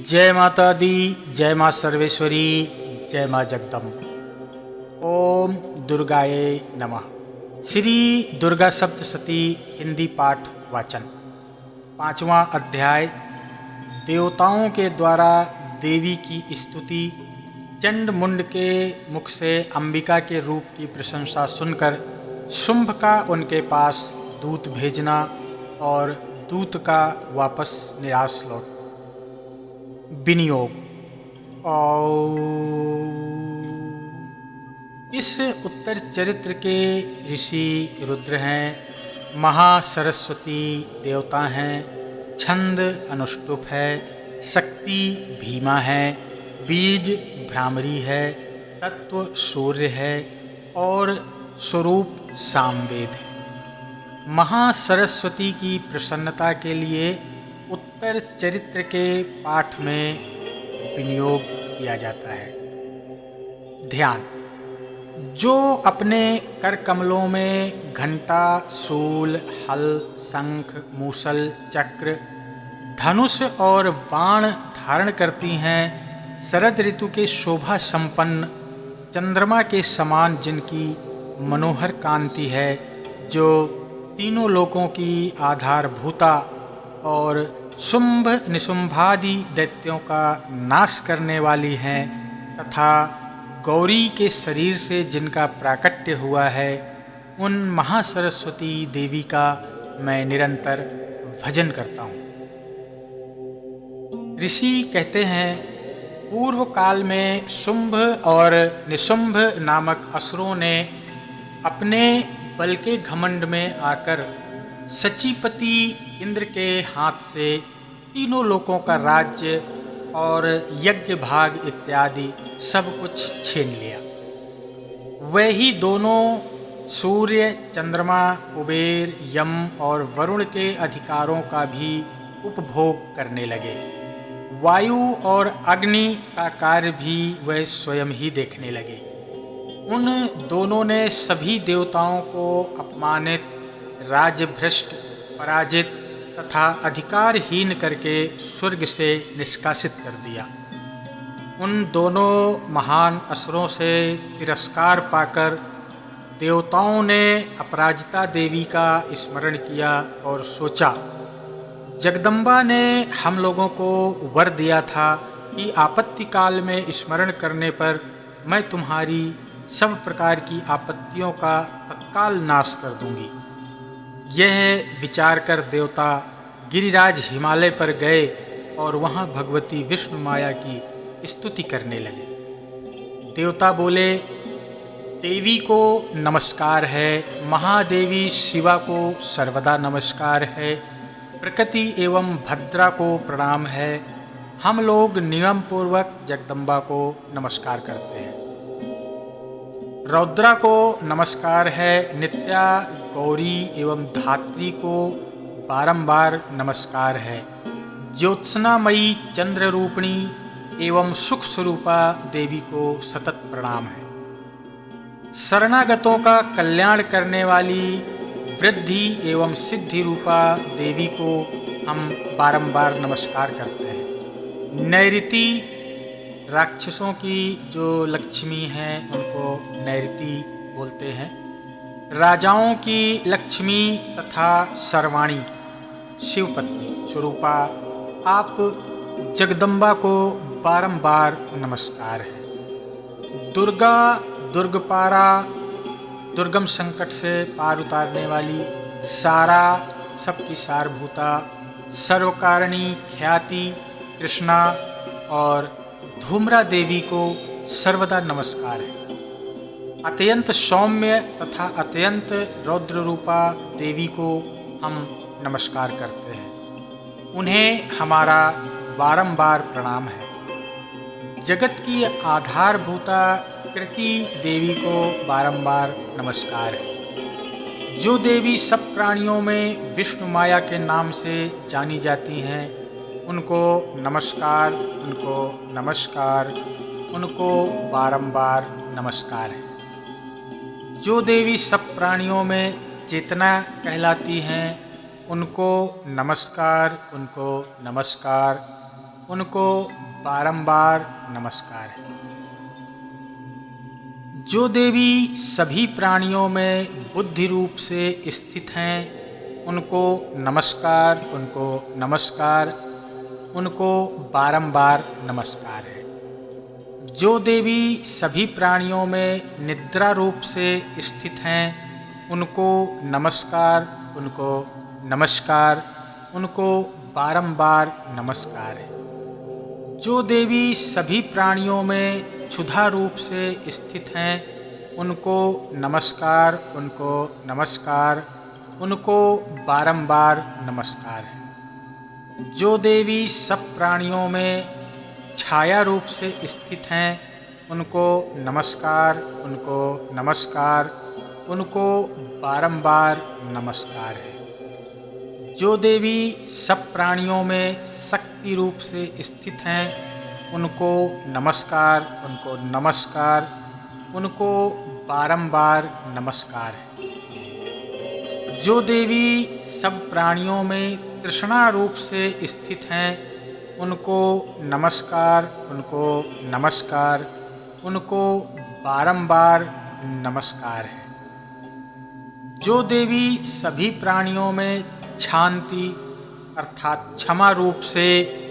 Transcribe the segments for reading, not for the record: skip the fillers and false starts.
जय माता दी, जय माँ सर्वेश्वरी, जय माँ जगदम्ब। ओम दुर्गाये नमः। श्री दुर्गा सप्तशती हिंदी पाठ वाचन। 5वां अध्याय। देवताओं के द्वारा देवी की स्तुति। चंड मुंड के मुख से अंबिका के रूप की प्रशंसा सुनकर शुंभ का उनके पास दूत भेजना और दूत का वापस निराश लौट। विनियोग। इस उत्तर चरित्र के ऋषि रुद्र हैं, महासरस्वती देवता हैं, छंद अनुष्टुप है, शक्ति भीमा है, बीज भ्रामरी है, तत्व सूर्य है और स्वरूप सामवेद है। महासरस्वती की प्रसन्नता के लिए उत्तर चरित्र के पाठ में विनियोग किया जाता है। ध्यान। जो अपने कर कमलों में घंटा, शूल, हल, शंख, मूसल, चक्र, धनुष और बाण धारण करती हैं, शरद ऋतु के शोभा संपन्न चंद्रमा के समान जिनकी मनोहर कांति है, जो तीनों लोकों की आधारभूता और शुंभ निशुंभादि दैत्यों का नाश करने वाली हैं, तथा गौरी के शरीर से जिनका प्राकट्य हुआ है, उन महासरस्वती देवी का मैं निरंतर भजन करता हूँ। ऋषि कहते हैं, पूर्व काल में शुंभ और निशुंभ नामक असुरों ने अपने बल के घमंड में आकर सचीपति इंद्र के हाथ से तीनों लोकों का राज्य और यज्ञ भाग इत्यादि सब कुछ छीन लिया। वही दोनों सूर्य, चंद्रमा, कुबेर, यम और वरुण के अधिकारों का भी उपभोग करने लगे। वायु और अग्नि का कार्य भी वह स्वयं ही देखने लगे। उन दोनों ने सभी देवताओं को अपमानित, राज्यभ्रष्ट, पराजित तथा अधिकारहीन करके स्वर्ग से निष्कासित कर दिया। उन दोनों महान असुरों से तिरस्कार पाकर देवताओं ने अपराजिता देवी का स्मरण किया और सोचा, जगदम्बा ने हम लोगों को वर दिया था कि आपत्ति काल में स्मरण करने पर मैं तुम्हारी सब प्रकार की आपत्तियों का तत्काल नाश कर दूंगी। यह विचार कर देवता गिरिराज हिमालय पर गए और वहाँ भगवती विष्णु माया की स्तुति करने लगे। देवता बोले, देवी को नमस्कार है, महादेवी शिवा को सर्वदा नमस्कार है, प्रकृति एवं भद्रा को प्रणाम है। हम लोग नियम पूर्वक जगदम्बा को नमस्कार करते हैं। रौद्रा को नमस्कार है, नित्या, गौरी एवं धात्री को बारंबार नमस्कार है। ज्योत्सनामयी चंद्र रूपिणी एवं सुख स्वरूपा देवी को सतत प्रणाम है। शरणागतों का कल्याण करने वाली वृद्धि एवं सिद्धि रूपा देवी को हम बारंबार नमस्कार करते हैं। नैऋति, राक्षसों की जो लक्ष्मी हैं उनको नैऋति बोलते हैं। राजाओं की लक्ष्मी तथा सर्वाणी शिवपत्नी स्वरूपा आप जगदम्बा को बारंबार नमस्कार है। दुर्गा, दुर्गपारा, दुर्गम संकट से पार उतारने वाली, सारा, सबकी सारभूता, सर्वकारिणी ख्याति कृष्णा और धूम्रा देवी को सर्वदा नमस्कार है। अत्यंत सौम्य तथा अत्यंत रौद्र रूपा देवी को हम नमस्कार करते हैं। उन्हें हमारा बारंबार प्रणाम है। जगत की आधारभूता कृति देवी को बारंबार नमस्कार है। जो देवी सब प्राणियों में विष्णु माया के नाम से जानी जाती हैं, उनको नमस्कार, उनको नमस्कार, उनको बारंबार नमस्कार है। जो देवी सब प्राणियों में चेतना कहलाती हैं, उनको नमस्कार, उनको नमस्कार, उनको बारंबार नमस्कार है। जो देवी सभी प्राणियों में बुद्धि रूप से स्थित हैं, उनको नमस्कार, उनको नमस्कार, उनको बारंबार नमस्कार है। जो देवी सभी प्राणियों में निद्रा रूप से स्थित हैं, उनको नमस्कार, उनको नमस्कार, उनको बारंबार नमस्कार है। जो देवी सभी प्राणियों में क्षुधा रूप से स्थित हैं, उनको नमस्कार, उनको नमस्कार, उनको बारंबार नमस्कार है। जो देवी सब प्राणियों में छाया रूप से स्थित हैं, उनको नमस्कार, उनको नमस्कार, उनको बारंबार नमस्कार है। जो देवी सब प्राणियों में शक्ति रूप से स्थित हैं, उनको नमस्कार, उनको नमस्कार, उनको बारंबार नमस्कार है। जो देवी सब प्राणियों में तृष्णा रूप से स्थित हैं, उनको नमस्कार, उनको नमस्कार, उनको बारंबार नमस्कार है। जो देवी सभी प्राणियों में शांति अर्थात क्षमा रूप से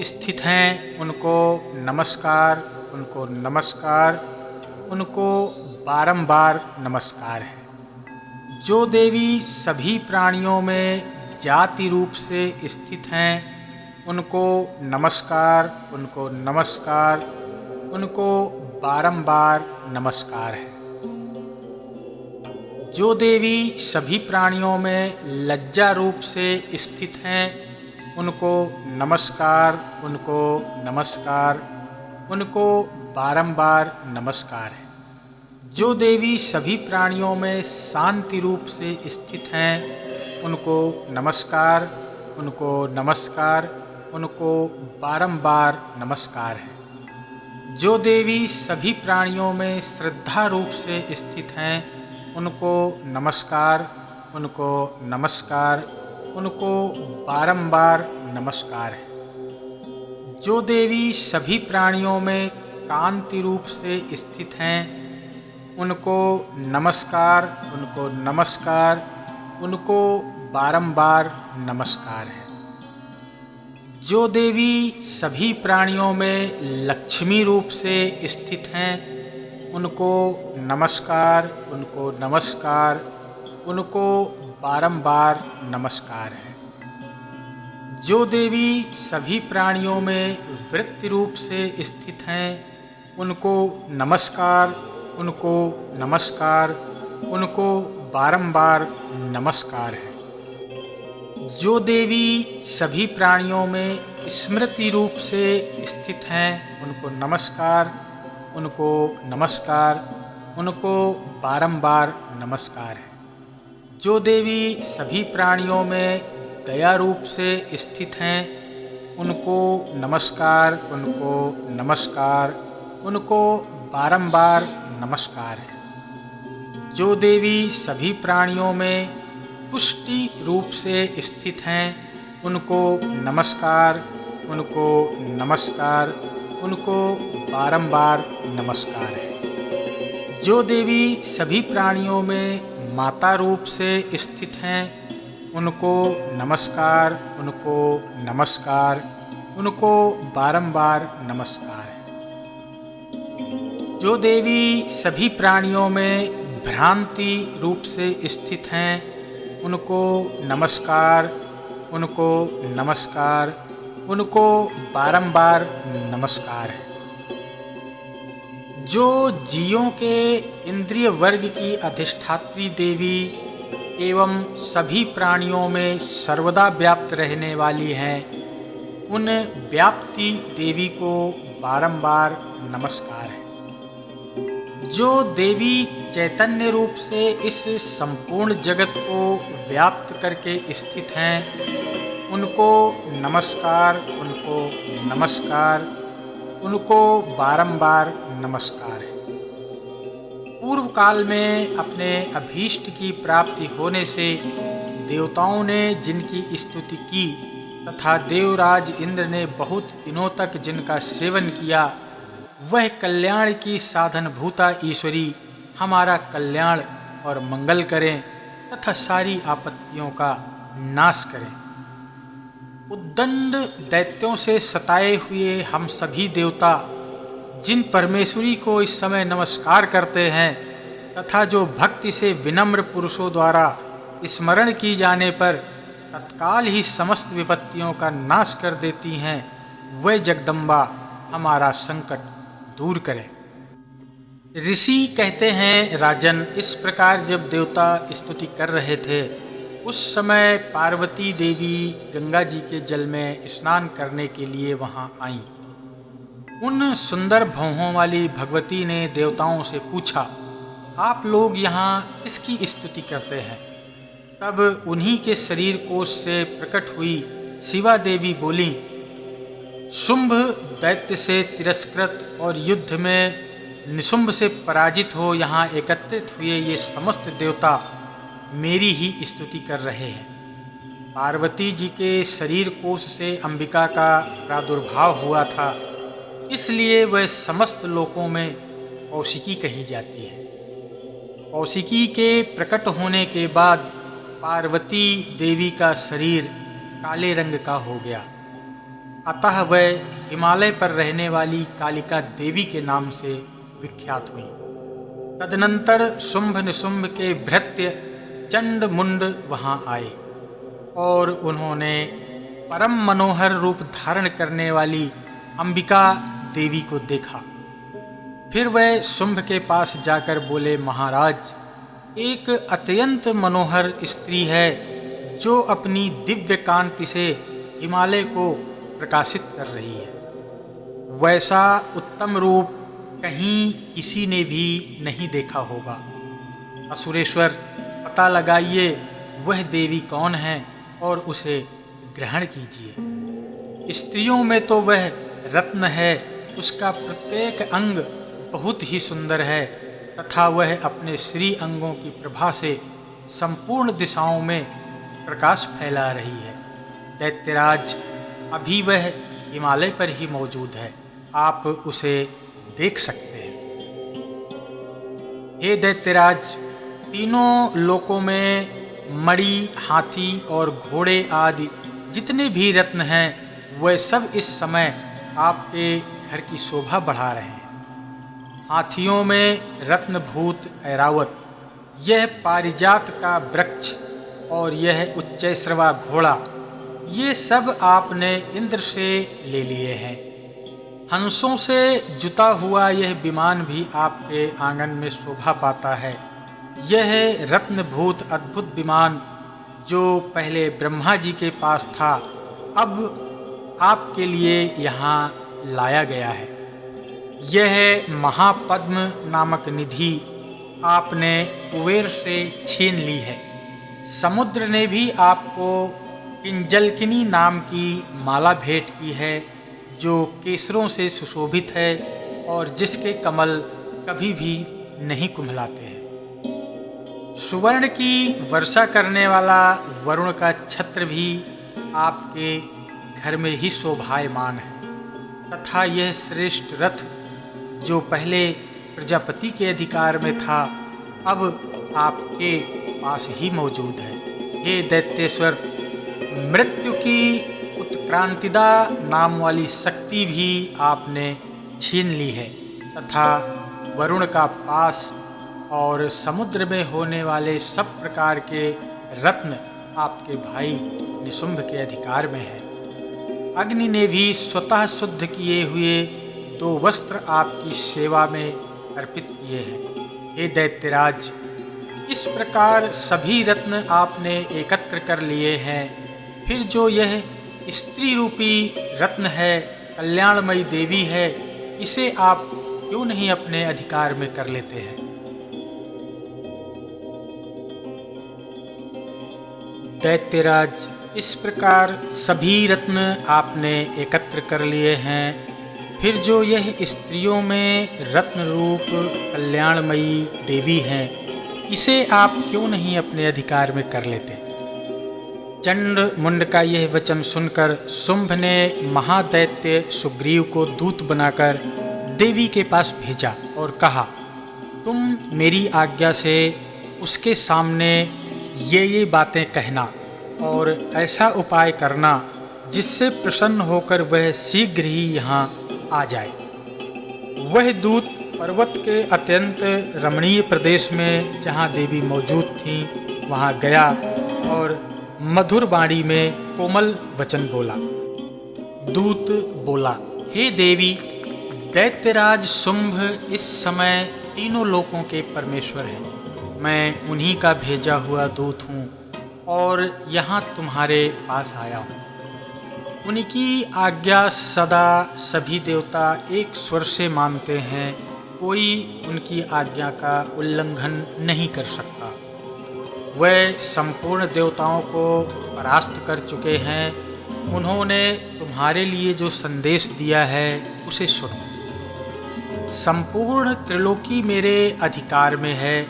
स्थित हैं, उनको नमस्कार, उनको नमस्कार, उनको बारंबार नमस्कार है। जो देवी सभी प्राणियों में जाति रूप से स्थित हैं, उनको नमस्कार, उनको नमस्कार, उनको बारंबार नमस्कार है। जो देवी सभी प्राणियों में लज्जा रूप से स्थित हैं, उनको नमस्कार, उनको नमस्कार, उनको बारंबार नमस्कार है। जो देवी सभी प्राणियों में शांति रूप से स्थित हैं, उनको नमस्कार, उनको नमस्कार, उनको बारंबार नमस्कार है। जो देवी सभी प्राणियों में श्रद्धा रूप से स्थित हैं, उनको नमस्कार, उनको नमस्कार, उनको बारंबार नमस्कार है। जो देवी सभी प्राणियों में कांति रूप से स्थित हैं, उनको नमस्कार, उनको नमस्कार, उनको बारंबार नमस्कार है। जो देवी सभी प्राणियों में लक्ष्मी रूप से स्थित हैं, उनको नमस्कार, उनको नमस्कार, उनको बारंबार नमस्कार है। जो देवी सभी प्राणियों में वृत्ति रूप से स्थित हैं, उनको नमस्कार, उनको नमस्कार, उनको बारंबार नमस्कार है। जो देवी सभी प्राणियों में स्मृति रूप से स्थित हैं, उनको नमस्कार, उनको नमस्कार, उनको बारंबार नमस्कार है। जो देवी सभी प्राणियों में दया रूप से स्थित हैं, उनको नमस्कार, उनको नमस्कार, उनको बारंबार नमस्कार है। जो देवी सभी प्राणियों में तुष्टि रूप से स्थित हैं, उनको नमस्कार, उनको नमस्कार, उनको बारंबार नमस्कार है। जो देवी सभी प्राणियों में माता रूप से स्थित हैं, उनको नमस्कार, उनको नमस्कार, उनको बारंबार नमस्कार है। जो देवी सभी प्राणियों में भ्रांति रूप से स्थित हैं, उनको नमस्कार, उनको नमस्कार, उनको बारंबार नमस्कार है। जो जीवों के इंद्रिय वर्ग की अधिष्ठात्री देवी एवं सभी प्राणियों में सर्वदा व्याप्त रहने वाली हैं, उन व्याप्ति देवी को बारंबार नमस्कार है। जो देवी चैतन्य रूप से इस संपूर्ण जगत को व्याप्त करके स्थित हैं, उनको नमस्कार, उनको नमस्कार, उनको बारंबार नमस्कार है। पूर्व काल में अपने अभीष्ट की प्राप्ति होने से देवताओं ने जिनकी स्तुति की, तथा देवराज इंद्र ने बहुत दिनों तक जिनका सेवन किया, वह कल्याण की साधन भूता ईश्वरी हमारा कल्याण और मंगल करें तथा सारी आपत्तियों का नाश करें। उद्दंड दैत्यों से सताए हुए हम सभी देवता जिन परमेश्वरी को इस समय नमस्कार करते हैं तथा जो भक्ति से विनम्र पुरुषों द्वारा स्मरण की जाने पर तत्काल ही समस्त विपत्तियों का नाश कर देती हैं, वह जगदम्बा हमारा संकट दूर करें। ऋषि कहते हैं, राजन, इस प्रकार जब देवता स्तुति कर रहे थे उस समय पार्वती देवी गंगा जी के जल में स्नान करने के लिए वहां आईं। उन सुंदर भौहों वाली भगवती ने देवताओं से पूछा, आप लोग यहाँ किसकी स्तुति करते हैं? तब उन्हीं के शरीर कोश से प्रकट हुई शिवा देवी बोली, शुंभ दैत्य से तिरस्कृत और युद्ध में निशुंभ से पराजित हो यहाँ एकत्रित हुए ये समस्त देवता मेरी ही स्तुति कर रहे हैं। पार्वती जी के शरीर कोश से अंबिका का प्रादुर्भाव हुआ था, इसलिए वह समस्त लोकों में कौशिकी कही जाती है। कौशिकी के प्रकट होने के बाद पार्वती देवी का शरीर काले रंग का हो गया, अतः वह हिमालय पर रहने वाली कालिका देवी के नाम से विख्यात हुई। तदनंतर शुंभ निशुंभ के भृत्य चंड मुंड वहां आए और उन्होंने परम मनोहर रूप धारण करने वाली अंबिका देवी को देखा। फिर वह शुंभ के पास जाकर बोले, महाराज, एक अत्यंत मनोहर स्त्री है जो अपनी दिव्य कांति से हिमालय को प्रकाशित कर रही है। वैसा उत्तम रूप कहीं किसी ने भी नहीं देखा होगा। असुरेश्वर, पता लगाइए वह देवी कौन है और उसे ग्रहण कीजिए। स्त्रियों में तो वह रत्न है, उसका प्रत्येक अंग बहुत ही सुंदर है तथा वह अपने श्री अंगों की प्रभा से संपूर्ण दिशाओं में प्रकाश फैला रही है। दैत्यराज, अभी वह हिमालय पर ही मौजूद है, आप उसे देख सकते हैं। हे दैत्यराज, तीनों लोकों में मणि, हाथी और घोड़े आदि जितने भी रत्न हैं, वह सब इस समय आपके घर की शोभा बढ़ा रहे हैं। हाथियों में रत्नभूत ऐरावत, यह पारिजात का वृक्ष और यह उच्चैश्रवा घोड़ा, ये सब आपने इंद्र से ले लिए हैं। हंसों से जुता हुआ यह विमान भी आपके आंगन में शोभा पाता है। यह रत्नभूत अद्भुत विमान जो पहले ब्रह्मा जी के पास था, अब आपके लिए यहाँ लाया गया है। यह महापद्म नामक निधि आपने कुबेर से छीन ली है। समुद्र ने भी आपको किंजलकिनी नाम की माला भेंट की है जो केसरों से सुशोभित है और जिसके कमल कभी भी नहीं कुम्हलाते हैं। सुवर्ण की वर्षा करने वाला वरुण का छत्र भी आपके घर में ही शोभायमान है तथा यह श्रेष्ठ रथ जो पहले प्रजापति के अधिकार में था, अब आपके पास ही मौजूद है। हे दैत्येश्वर, मृत्यु की उत्क्रांतिदा नाम वाली शक्ति भी आपने छीन ली है तथा वरुण का पास और समुद्र में होने वाले सब प्रकार के रत्न आपके भाई निशुंभ के अधिकार में है। अग्नि ने भी स्वतः शुद्ध किए हुए 2 वस्त्र आपकी सेवा में अर्पित किए हैं। हे दैत्यराज, इस प्रकार सभी रत्न आपने एकत्र कर लिए हैं। फिर जो यह स्त्री रूपी रत्न है, कल्याणमयी देवी है, इसे आप क्यों नहीं अपने अधिकार में कर लेते हैं? दैत्यराज, इस प्रकार सभी रत्न आपने एकत्र कर लिए हैं। फिर जो यह स्त्रियों में रत्न रूप कल्याणमयी देवी हैं, इसे आप क्यों नहीं अपने अधिकार में कर लेते? चंड मुंड का यह वचन सुनकर शुंभ ने महादैत्य सुग्रीव को दूत बनाकर देवी के पास भेजा और कहा, तुम मेरी आज्ञा से उसके सामने ये बातें कहना और ऐसा उपाय करना जिससे प्रसन्न होकर वह शीघ्र ही यहाँ आ जाए। वह दूत पर्वत के अत्यंत रमणीय प्रदेश में जहाँ देवी मौजूद थीं वहाँ गया और मधुर वाणी में कोमल वचन बोला। दूत बोला, हे देवी, दैत्यराज शुंभ इस समय तीनों लोकों के परमेश्वर हैं। मैं उन्हीं का भेजा हुआ दूत हूँ और यहाँ तुम्हारे पास आया हूँ। उनकी आज्ञा सदा सभी देवता एक स्वर से मानते हैं, कोई उनकी आज्ञा का उल्लंघन नहीं कर सकता। वह संपूर्ण देवताओं को परास्त कर चुके हैं। उन्होंने तुम्हारे लिए जो संदेश दिया है उसे सुनो। संपूर्ण त्रिलोकी मेरे अधिकार में है,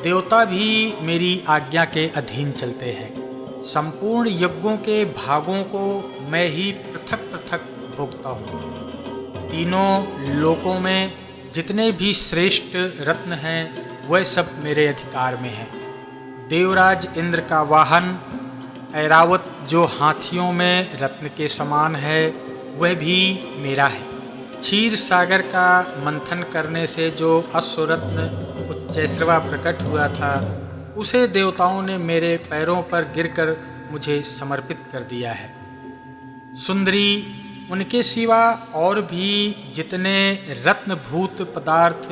देवता भी मेरी आज्ञा के अधीन चलते हैं। संपूर्ण यज्ञों के भागों को मैं ही पृथक पृथक भोगता हूँ। तीनों लोकों में जितने भी श्रेष्ठ रत्न हैं वह सब मेरे अधिकार में हैं। देवराज इंद्र का वाहन ऐरावत जो हाथियों में रत्न के समान है वह भी मेरा है। क्षीर सागर का मंथन करने से जो अश्वरत्न उच्चैश्रवा प्रकट हुआ था उसे देवताओं ने मेरे पैरों पर गिरकर मुझे समर्पित कर दिया है। सुंदरी, उनके सिवा और भी जितने रत्नभूत पदार्थ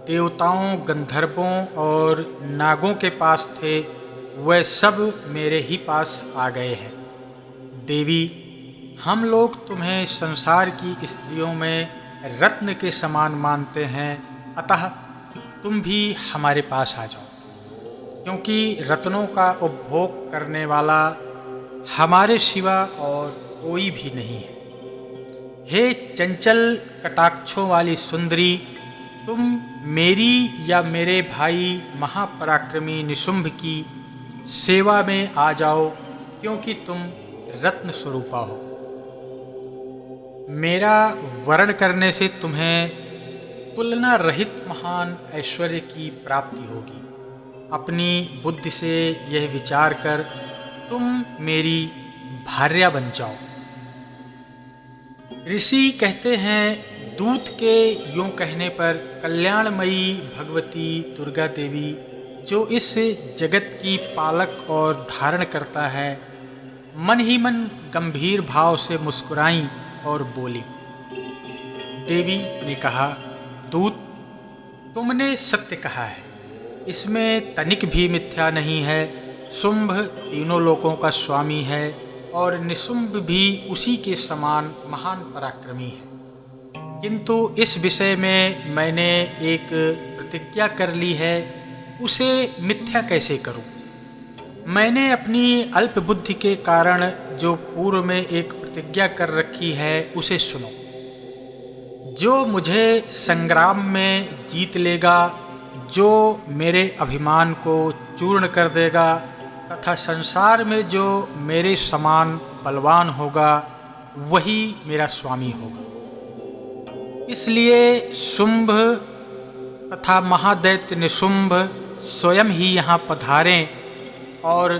देवताओं, गंधर्वों और नागों के पास थे वह सब मेरे ही पास आ गए हैं। देवी, हम लोग तुम्हें संसार की स्त्रियों में रत्न के समान मानते हैं, अतः तुम भी हमारे पास आ जाओ, क्योंकि रत्नों का उपभोग करने वाला हमारे सिवा और कोई भी नहीं है। हे चंचल कटाक्षों वाली सुंदरी, तुम मेरी या मेरे भाई महापराक्रमी निशुंभ की सेवा में आ जाओ, क्योंकि तुम रत्न स्वरूपा हो। मेरा वरण करने से तुम्हें तुलना रहित महान ऐश्वर्य की प्राप्ति होगी। अपनी बुद्धि से यह विचार कर तुम मेरी भार्या बन जाओ। ऋषि कहते हैं, दूत के यूं कहने पर कल्याणमयी भगवती दुर्गा देवी जो इस जगत की पालक और धारण करता है, मन ही मन गंभीर भाव से मुस्कुराई और बोली। देवी ने कहा, दूत, तुमने सत्य कहा है, इसमें तनिक भी मिथ्या नहीं है। शुंभ तीनों लोकों का स्वामी है और निशुंभ भी उसी के समान महान पराक्रमी है। किंतु इस विषय में मैंने एक प्रतिज्ञा कर ली है, उसे मिथ्या कैसे करूं? मैंने अपनी अल्प बुद्धि के कारण जो पूर्व में एक प्रतिज्ञा कर रखी है उसे सुनो। जो मुझे संग्राम में जीत लेगा, जो मेरे अभिमान को चूर्ण कर देगा तथा संसार में जो मेरे समान बलवान होगा वही मेरा स्वामी होगा। इसलिए शुंभ तथा महादैत्य निशुंभ स्वयं ही यहाँ पधारें और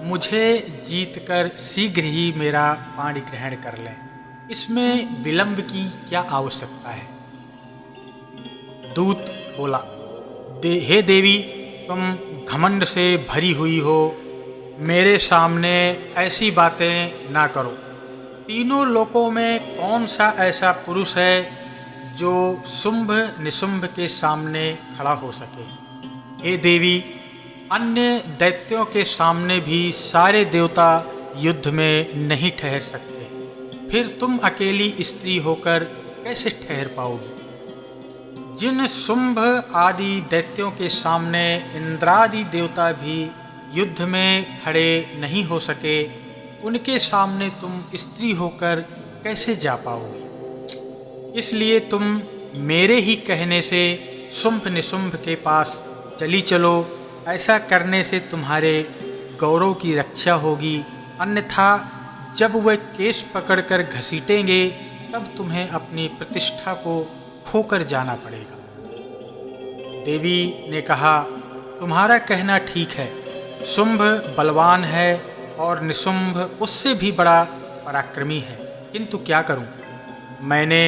मुझे जीतकर शीघ्र ही मेरा पाणी ग्रहण कर लें। इसमें विलंब की क्या आवश्यकता है? दूत बोला, हे देवी, तुम घमंड से भरी हुई हो, मेरे सामने ऐसी बातें ना करो। तीनों लोकों में कौन सा ऐसा पुरुष है जो शुंभ निशुंभ के सामने खड़ा हो सके? हे देवी, अन्य दैत्यों के सामने भी सारे देवता युद्ध में नहीं ठहर सकते, फिर तुम अकेली स्त्री होकर कैसे ठहर पाओगी? जिन शुंभ आदि दैत्यों के सामने इंद्रादि देवता भी युद्ध में खड़े नहीं हो सके, उनके सामने तुम स्त्री होकर कैसे जा पाओगी? इसलिए तुम मेरे ही कहने से शुंभ निशुंभ के पास चली चलो। ऐसा करने से तुम्हारे गौरव की रक्षा होगी, अन्यथा जब वे केस पकड़कर घसीटेंगे तब तुम्हें अपनी प्रतिष्ठा को खोकर जाना पड़ेगा। देवी ने कहा, तुम्हारा कहना ठीक है। शुंभ बलवान है और निशुंभ उससे भी बड़ा पराक्रमी है, किंतु क्या करूं? मैंने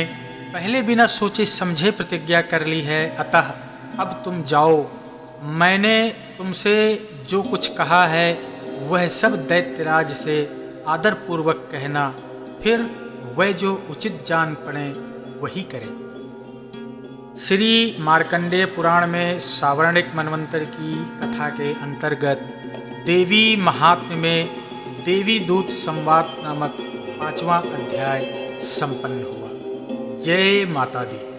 पहले बिना सोचे समझे प्रतिज्ञा कर ली है, अतः अब तुम जाओ। मैंने तुमसे जो कुछ कहा है वह सब दैत्यराज से आदरपूर्वक कहना, फिर वह जो उचित जान पड़े वही करें। श्री मार्कंडेय पुराण में सावर्णिक मनवंतर की कथा के अंतर्गत देवी महात्म्य में देवी दूत संवाद नामक 5वां अध्याय संपन्न हुआ। जय माता दी।